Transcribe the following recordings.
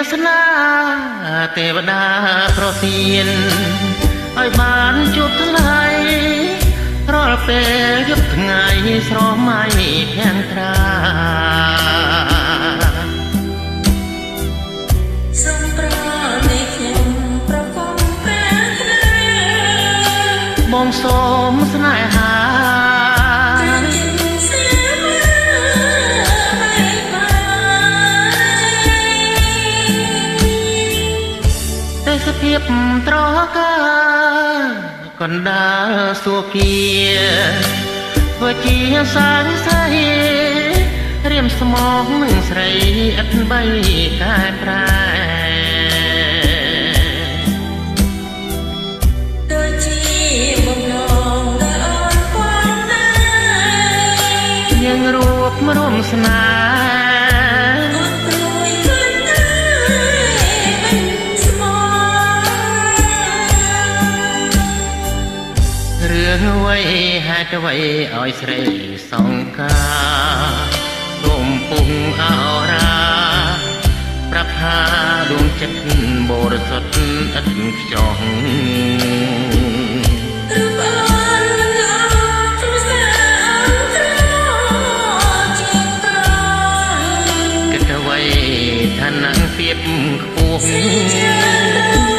สนาเทวดาประเสียนឲ្យបានជួបថ្លៃរាល់ពេលយប់ថ្ងៃស្រមៃភាំងត្រាសូមប្រណីខ្ញុំប្រគំប្រាថ្នាបងសូមស្នេហាទេសភាពត្រកាកណ្ដាលសួគាធ្វើជាសាងសៃរៀមស្មងនឹងស្រីឥតបីកែប្រែដូចជាបំណងដែលអូនគង់ដែរយើងរួបរួមស្នេហ៍រឿងអ្វីហេតុអ្វីឲ្យស្រីសង្ការំពុងអរាប្រាប់ថាដួងចិត្តបរិសុទ្ធឥតខ្ចោះរូបអូនមិនអត់ទ្រសាត្រជាប្រគិតអ្វីឋានៈភាពខ្ពស់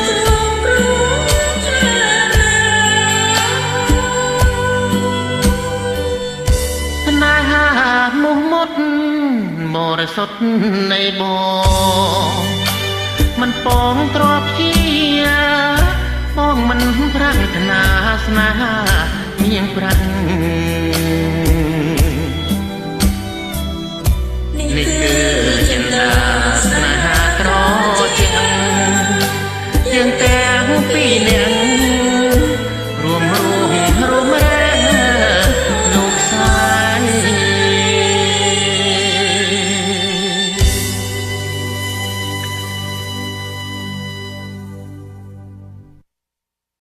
មុះមុតបរិសុទ្ធនៃបងមិនពងទ្របជាបងមិនប្រាថ្នាស្នេហាមានប្រាំងនេះគឺ